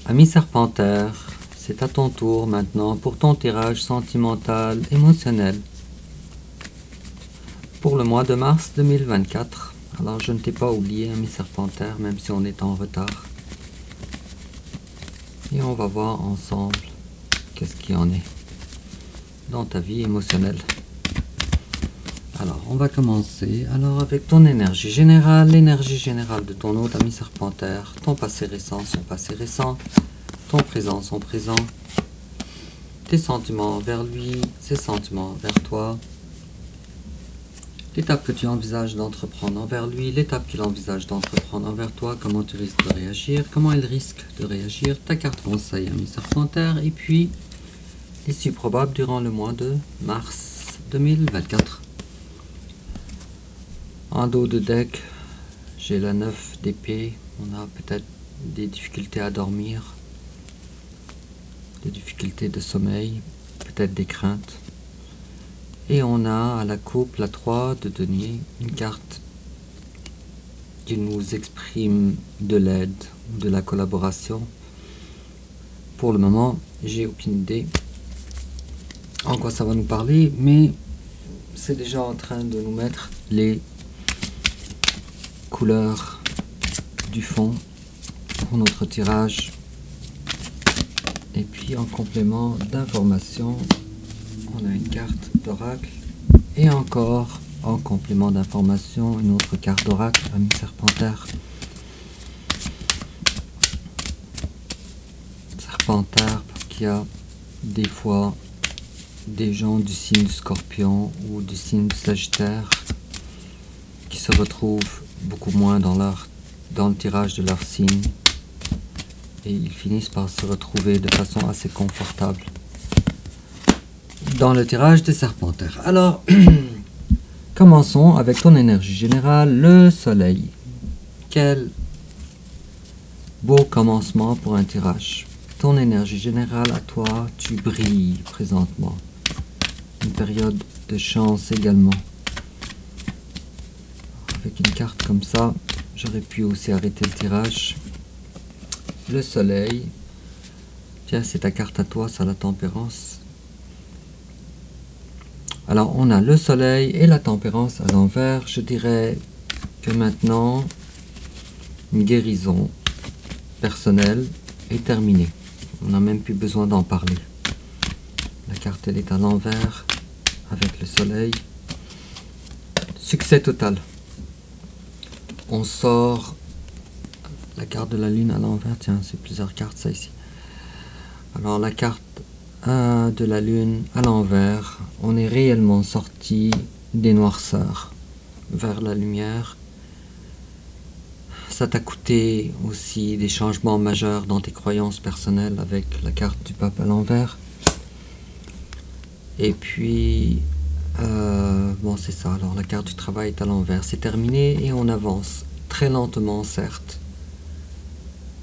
Ami Serpentaire, c'est à ton tour maintenant pour ton tirage sentimental émotionnel pour le mois de mars 2024. Alors je ne t'ai pas oublié, ami Serpentaire, même si on est en retard. Et on va voir ensemble qu'est-ce qu'il y en est dans ta vie émotionnelle. Alors, on va commencer avec ton énergie générale, l'énergie générale de ton hôte, ami Serpentaire, ton passé récent, son passé récent, ton présent, son présent, tes sentiments envers lui, ses sentiments envers toi, l'étape que tu envisages d'entreprendre envers lui, l'étape qu'il envisage d'entreprendre envers toi, comment tu risques de réagir, comment il risque de réagir, ta carte conseil, ami Serpentaire, et puis l'issue probable durant le mois de mars 2024. En dos de deck, j'ai la 9 d'épée. On a peut-être des difficultés à dormir, des difficultés de sommeil, peut-être des craintes. Et on a à la coupe la 3 de denier, une carte qui nous exprime de l'aide, de la collaboration. Pour le moment, j'ai aucune idée en quoi ça va nous parler, mais c'est déjà en train de nous mettre les couleurs du fond pour notre tirage. Et puis en complément d'information, on a une carte d'oracle et encore en complément d'information une autre carte d'oracle, ami Serpentaire. Serpentaire parce qu'il y a des fois des gens du signe du Scorpion ou du signe du Sagittaire qui se retrouvent beaucoup moins dans le tirage de leur signe et ils finissent par se retrouver de façon assez confortable dans le tirage des Serpentaires. Alors, commençons avec ton énergie générale, le soleil. Quel beau commencement pour un tirage. Ton énergie générale à toi, tu brilles présentement. Une période de chance également. Avec une carte comme ça, j'aurais pu aussi arrêter le tirage. Le soleil. Tiens, c'est ta carte à toi, ça, la tempérance. Alors, on a le soleil et la tempérance à l'envers. Je dirais que maintenant, une guérison personnelle est terminée. On n'a même plus besoin d'en parler. La carte, elle est à l'envers avec le soleil. Succès total. On sort la carte de la lune à l'envers. Tiens, c'est plusieurs cartes, ça ici. Alors, la carte de la lune à l'envers. On est réellement sorti des noirceurs vers la lumière. Ça t'a coûté aussi des changements majeurs dans tes croyances personnelles avec la carte du pape à l'envers. Et puis, bon, c'est ça. Alors, la carte du travail est à l'envers. C'est terminé et on avance très lentement, certes,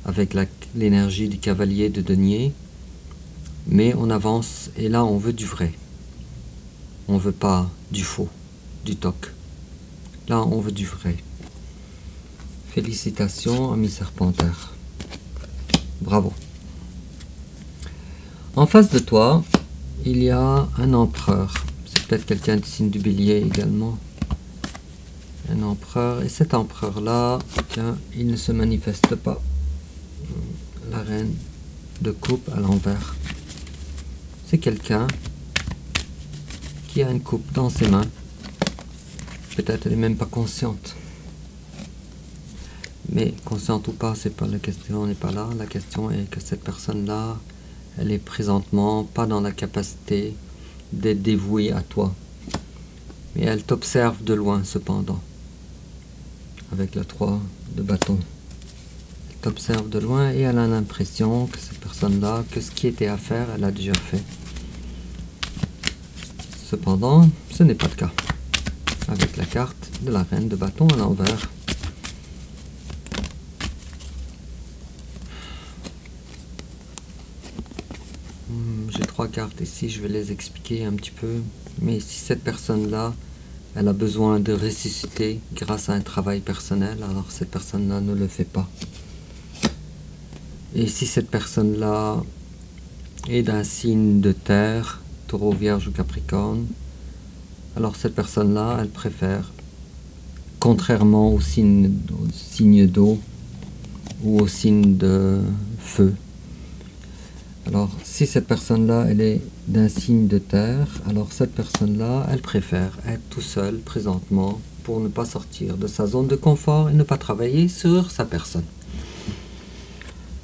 avec l'énergie du cavalier de denier. Mais on avance et là, on veut du vrai. On veut pas du faux, du toc. Là, on veut du vrai. Félicitations, ami Serpentaire. Bravo. En face de toi, il y a un empereur. C'est peut-être quelqu'un du signe du bélier également. Un empereur. Et cet empereur-là, tiens, il ne se manifeste pas. La reine de coupe à l'envers. C'est quelqu'un qui a une coupe dans ses mains. Peut-être elle n'est même pas consciente. Mais consciente ou pas, c'est pas la question, n'est pas là. La question est que cette personne-là, elle est présentement pas dans la capacité d'être dévouée à toi. Mais elle t'observe de loin cependant. Avec la 3 de bâton. Elle t'observe de loin et elle a l'impression que cette personne-là, que ce qui était à faire, elle a déjà fait. Cependant, ce n'est pas le cas. Avec la carte de la reine de bâton à l'envers. J'ai 3 cartes ici, je vais les expliquer un petit peu. Mais si cette personne-là, elle a besoin de ressusciter grâce à un travail personnel, alors cette personne-là ne le fait pas. Et si cette personne-là est d'un signe de terre, Taureau, Vierge ou Capricorne, alors cette personne-là, elle préfère, contrairement au signe d'eau ou au signe de feu. Alors, si cette personne-là, elle est d'un signe de terre, alors cette personne-là, elle préfère être tout seule présentement pour ne pas sortir de sa zone de confort et ne pas travailler sur sa personne.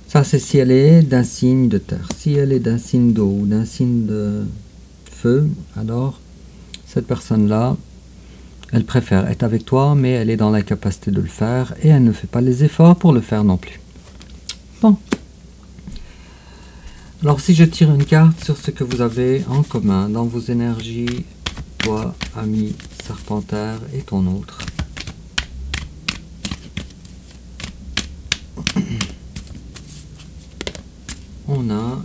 Ça, c'est si elle est d'un signe de terre. Si elle est d'un signe d'eau ou d'un signe de feu, alors cette personne-là, elle préfère être avec toi, mais elle est dans l'incapacité de le faire et elle ne fait pas les efforts pour le faire non plus. Bon. Alors, si je tire une carte sur ce que vous avez en commun dans vos énergies, toi, ami Serpentaire, et ton autre. On a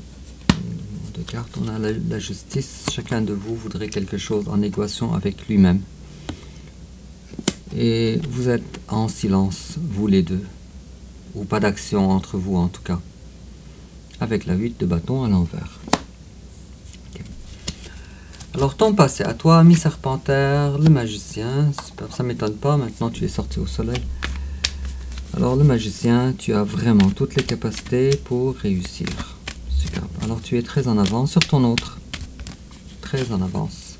deux cartes, on a la justice. Chacun de vous voudrait quelque chose en équation avec lui-même. Et vous êtes en silence, vous les deux. Ou pas d'action entre vous en tout cas. Avec la 8 de bâton à l'envers. Okay. Alors ton passé à toi, ami Serpentaire, le magicien, ça m'étonne pas, maintenant tu es sorti au soleil. Alors le magicien, tu as vraiment toutes les capacités pour réussir. Superbe. Alors tu es très en avance sur ton autre. Très en avance.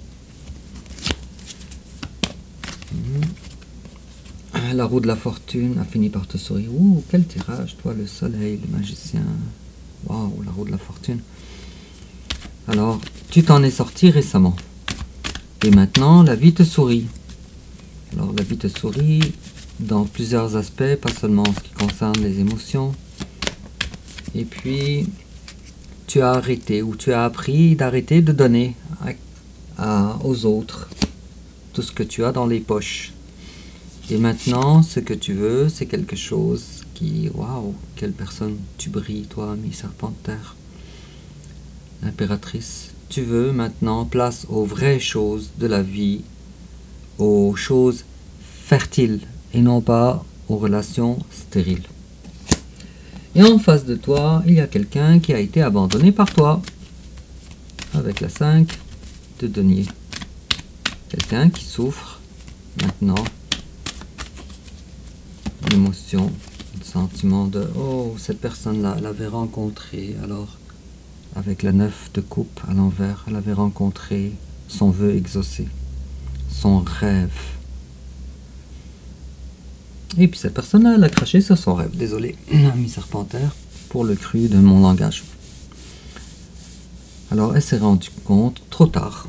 La roue de la fortune a fini par te sourire. Ouh, quel tirage, toi, le soleil, le magicien. Waouh, la roue de la fortune. Alors, tu t'en es sorti récemment. Et maintenant, la vie te sourit. Alors, la vie te sourit dans plusieurs aspects, pas seulement en ce qui concerne les émotions. Et puis, tu as arrêté, ou tu as appris d'arrêter de donner aux autres tout ce que tu as dans les poches. Et maintenant, ce que tu veux, c'est quelque chose qui... Waouh, quelle personne tu brilles, toi, ami Serpentaire. Impératrice, tu veux maintenant place aux vraies choses de la vie, aux choses fertiles, et non pas aux relations stériles. Et en face de toi, il y a quelqu'un qui a été abandonné par toi, avec la 5 de denier. Quelqu'un qui souffre maintenant. Émotion, un sentiment de « Oh, cette personne-là, elle avait rencontré, alors, avec la 9 de coupe à l'envers, elle avait rencontré son vœu exaucé, son rêve. » Et puis cette personne-là, elle a craché sur son rêve. Désolé, ami Serpentaire, pour le cru de mon langage. Alors, elle s'est rendue compte, trop tard,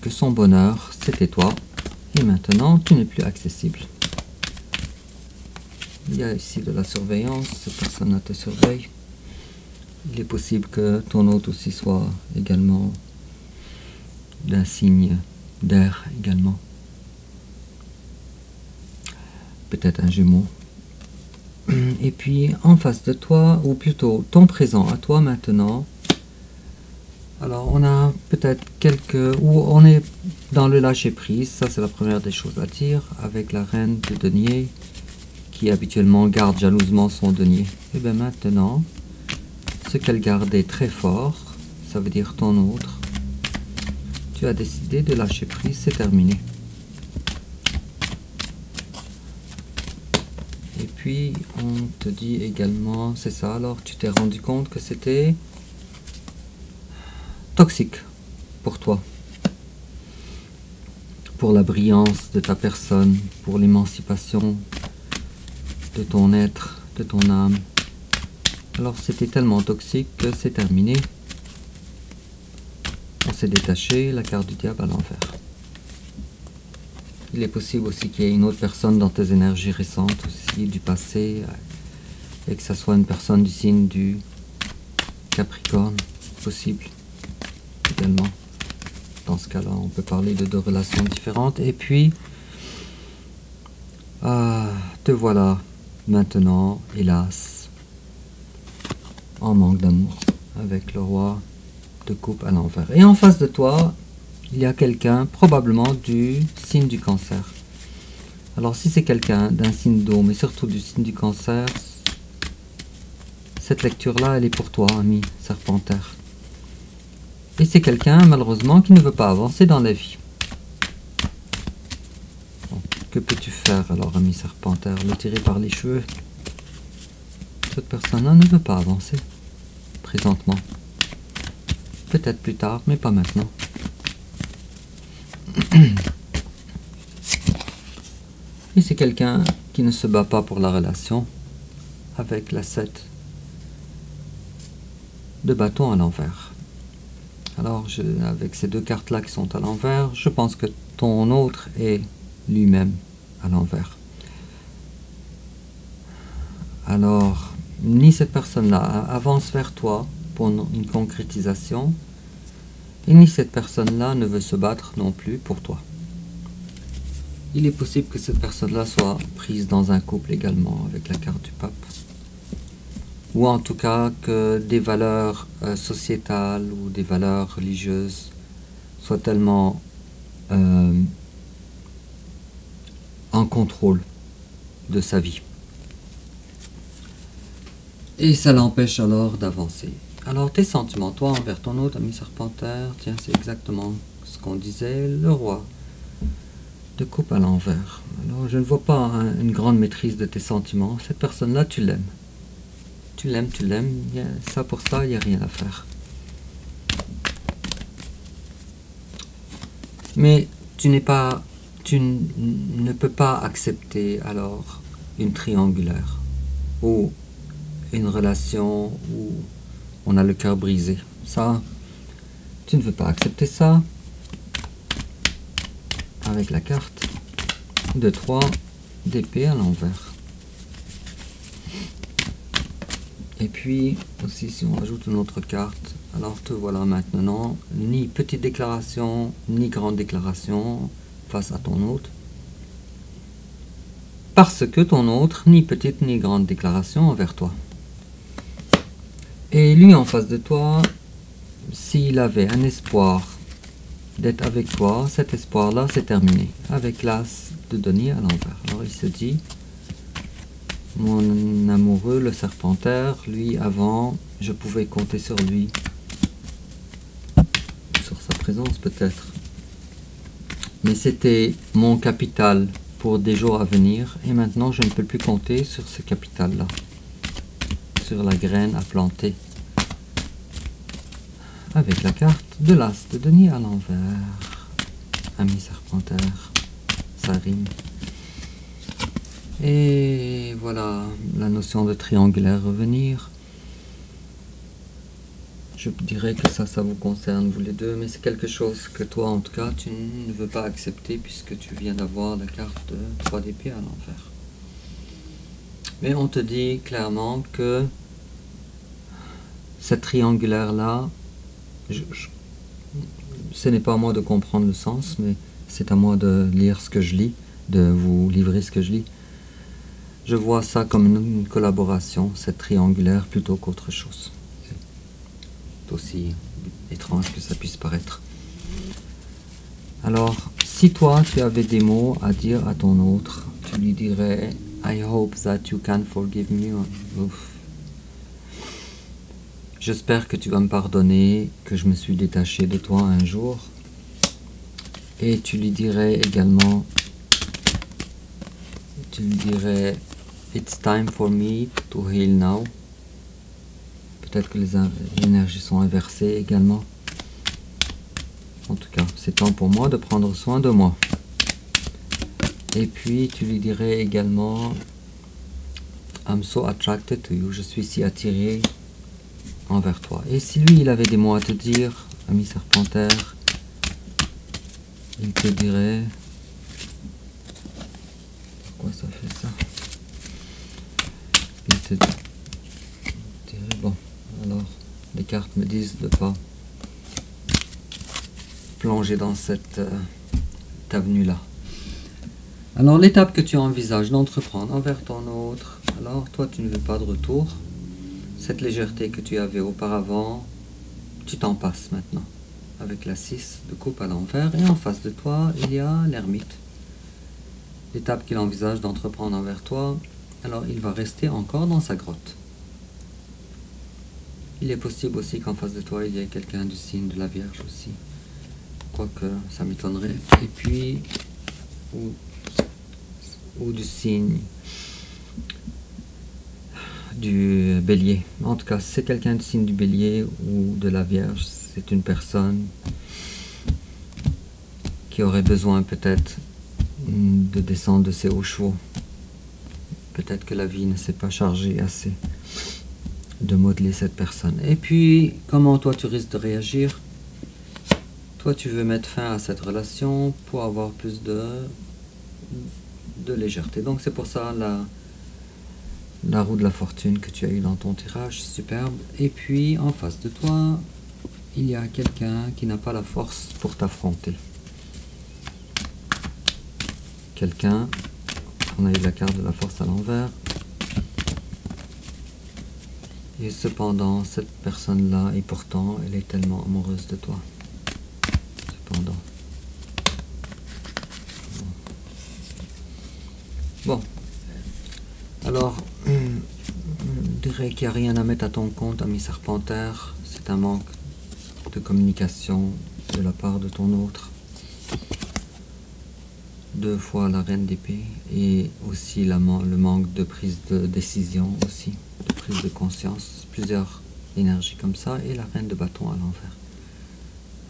que son bonheur, c'était toi, et maintenant, tu n'es plus accessible. Il y a ici de la surveillance, cette personne-là te surveille. Il est possible que ton hôte aussi soit également d'un signe d'air également. Peut-être un Gémeaux. Et puis en face de toi, ou plutôt ton présent à toi maintenant, alors on a peut-être quelques... ou on est dans le lâcher-prise, ça c'est la première des choses à dire, avec la reine de denier, qui habituellement garde jalousement son denier. Et bien maintenant, ce qu'elle gardait très fort, ça veut dire ton autre, tu as décidé de lâcher prise, c'est terminé. Et puis, on te dit également, c'est ça, alors tu t'es rendu compte que c'était toxique pour toi. Pour la brillance de ta personne, pour l'émancipation de ton être, de ton âme. Alors c'était tellement toxique que c'est terminé. On s'est détaché, la carte du diable à l'envers. Il est possible aussi qu'il y ait une autre personne dans tes énergies récentes aussi, du passé, et que ça soit une personne du signe du Capricorne, possible également. Dans ce cas-là, on peut parler de deux relations différentes. Et puis, te voilà maintenant, hélas, en manque d'amour, avec le roi de coupe à l'envers. Et en face de toi, il y a quelqu'un, probablement du signe du Cancer. Alors si c'est quelqu'un d'un signe d'eau, mais surtout du signe du Cancer, Cette lecture-là, elle est pour toi, ami Serpentaire. Et c'est quelqu'un, malheureusement, qui ne veut pas avancer dans la vie. Bon, que peux-tu faire, alors, ami Serpentaire? Le tirer par les cheveux? Cette personne-là ne veut pas avancer, présentement. Peut-être plus tard, mais pas maintenant. Et c'est quelqu'un qui ne se bat pas pour la relation, avec la 7 de bâton à l'envers. Alors, avec ces deux cartes-là qui sont à l'envers, je pense que ton autre est lui-même à l'envers. Alors, ni cette personne-là avance vers toi pour une concrétisation, et ni cette personne-là ne veut se battre non plus pour toi. Il est possible que cette personne-là soit prise dans un couple également avec la carte du pape. Ou en tout cas que des valeurs sociétales ou des valeurs religieuses soient tellement en contrôle de sa vie. Et ça l'empêche alors d'avancer. Alors tes sentiments, toi envers ton autre, ami Serpentaire, tiens, c'est exactement ce qu'on disait, le roi de coupe à l'envers. Alors je ne vois pas une grande maîtrise de tes sentiments. Cette personne-là, tu l'aimes. Tu l'aimes, tu l'aimes. Ça pour ça, il n'y a rien à faire. Mais tu ne peux pas accepter alors une triangulaire ou une relation où on a le cœur brisé. Ça, tu ne veux pas accepter ça. Avec la carte de 3 d'épée à l'envers. Et puis, aussi, si on ajoute une autre carte, alors te voilà maintenant, ni petite déclaration, ni grande déclaration face à ton hôte. Parce que ton autre, ni petite ni grande déclaration envers toi. Et lui en face de toi, s'il avait un espoir d'être avec toi, cet espoir-là, c'est terminé. Avec l'as de denier à l'envers. Alors il se dit, mon amoureux, le Serpentaire, lui, avant, je pouvais compter sur lui. Sur sa présence, peut-être. Mais c'était mon capital pour des jours à venir. Et maintenant, je ne peux plus compter sur ce capital-là. Sur la graine à planter. Avec la carte de l'as de denier à l'envers. Ami Serpentaire. Ça rime. Et voilà la notion de triangulaire revenir. Je dirais que ça vous concerne vous les deux, mais c'est quelque chose que toi en tout cas tu ne veux pas accepter puisque tu viens d'avoir la carte de 3 d'épée à l'envers. Mais on te dit clairement que cette triangulaire là, ce n'est pas à moi de comprendre le sens, mais c'est à moi de lire ce que je lis, de vous livrer ce que je lis. Je vois ça comme une collaboration, cette triangulaire, plutôt qu'autre chose. C'est aussi étrange que ça puisse paraître. Alors, si toi, tu avais des mots à dire à ton autre, tu lui dirais « I hope that you can forgive me ». J'espère que tu vas me pardonner, que je me suis détaché de toi un jour. Et tu lui dirais également, It's time for me to heal now. Peut-être que les énergies sont inversées également. En tout cas, c'est temps pour moi de prendre soin de moi. Et puis, tu lui dirais également, I'm so attracted to you. Je suis si attiré envers toi. Et si lui, il avait des mots à te dire, ami Serpentaire, il te dirait... Pourquoi ça fait ça? Il te dirait, bon, alors, les cartes me disent de pas plonger dans cette avenue-là. Alors, l'étape que tu envisages d'entreprendre envers ton autre, alors, toi, tu ne veux pas de retour. Cette légèreté que tu avais auparavant, tu t'en passes maintenant. Avec la 6 de coupe à l'envers, et en face de toi, il y a l'ermite. L'étape qu'il envisage d'entreprendre envers toi, alors il va rester encore dans sa grotte. Il est possible aussi qu'en face de toi, il y ait quelqu'un du signe de la Vierge aussi. Quoique, ça m'étonnerait. Et puis, ou du signe du Bélier. En tout cas, si c'est quelqu'un du signe du Bélier ou de la Vierge, c'est une personne qui aurait besoin peut-être de descendre de ses hauts chevaux. Peut-être que la vie ne s'est pas chargée assez de modeler cette personne. Et puis, comment toi tu risques de réagir? Toi tu veux mettre fin à cette relation pour avoir plus de légèreté. Donc c'est pour ça la roue de la fortune que tu as eu dans ton tirage, superbe. Et puis en face de toi, il y a quelqu'un qui n'a pas la force pour t'affronter. Quelqu'un, on a eu la carte de la force à l'envers. Et cependant, cette personne-là, et pourtant, elle est tellement amoureuse de toi. Cependant. Bon. Alors, je dirais qu'il n'y a rien à mettre à ton compte, ami Serpentaire. C'est un manque de communication de la part de ton autre. 2 fois la reine d'épée et aussi le manque de prise de décision aussi, de prise de conscience, plusieurs énergies comme ça, et la reine de bâton à l'envers.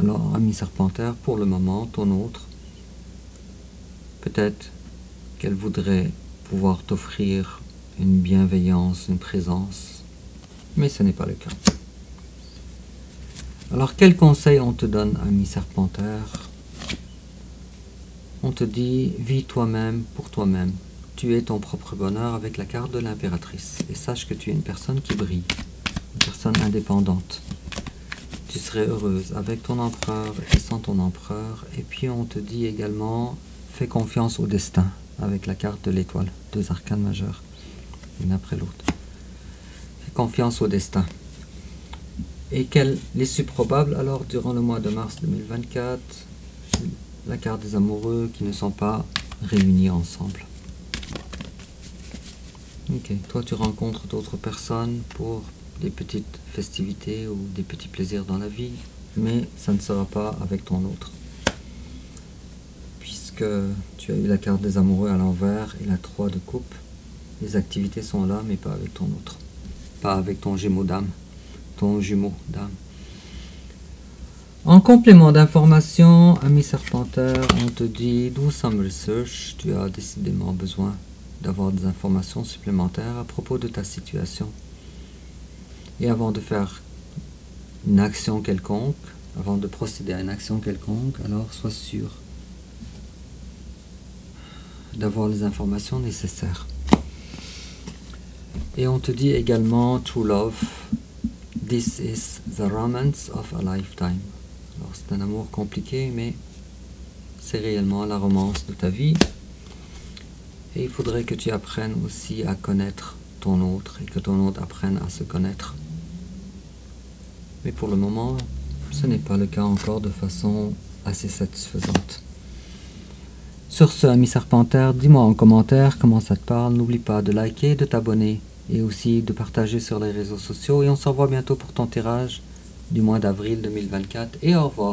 Alors, ami Serpentaire, pour le moment, ton autre, peut-être qu'elle voudrait pouvoir t'offrir une bienveillance, une présence, mais ce n'est pas le cas. Alors, quel conseil on te donne, ami Serpentaire? On te dit, vis toi-même pour toi-même. Tu es ton propre bonheur avec la carte de l'impératrice. Et sache que tu es une personne qui brille, une personne indépendante. Tu serais heureuse avec ton empereur et sans ton empereur. Et puis on te dit également, fais confiance au destin avec la carte de l'étoile. 2 arcanes majeures, l'une après l'autre. Fais confiance au destin. Et quelle l'issue probable alors durant le mois de mars 2024? La carte des amoureux qui ne sont pas réunis ensemble. Ok, toi tu rencontres d'autres personnes pour des petites festivités ou des petits plaisirs dans la vie, mais ça ne sera pas avec ton autre. Puisque tu as eu la carte des amoureux à l'envers et la 3 de coupe, les activités sont là, mais pas avec ton autre. Pas avec ton Gémeaux d'âme, ton jumeau d'âme. En complément d'information, ami Serpentaire, on te dit, do some research, tu as décidément besoin d'avoir des informations supplémentaires à propos de ta situation. Et avant de faire une action quelconque, avant de procéder à une action quelconque, alors sois sûr d'avoir les informations nécessaires. Et on te dit également, true love, this is the romance of a lifetime. Alors c'est un amour compliqué, mais c'est réellement la romance de ta vie. Et il faudrait que tu apprennes aussi à connaître ton autre et que ton autre apprenne à se connaître. Mais pour le moment, ce n'est pas le cas encore de façon assez satisfaisante. Sur ce, ami Serpentaire, dis-moi en commentaire comment ça te parle. N'oublie pas de liker, de t'abonner et aussi de partager sur les réseaux sociaux. Et on se revoit bientôt pour ton tirage du mois d'avril 2024. Et au revoir.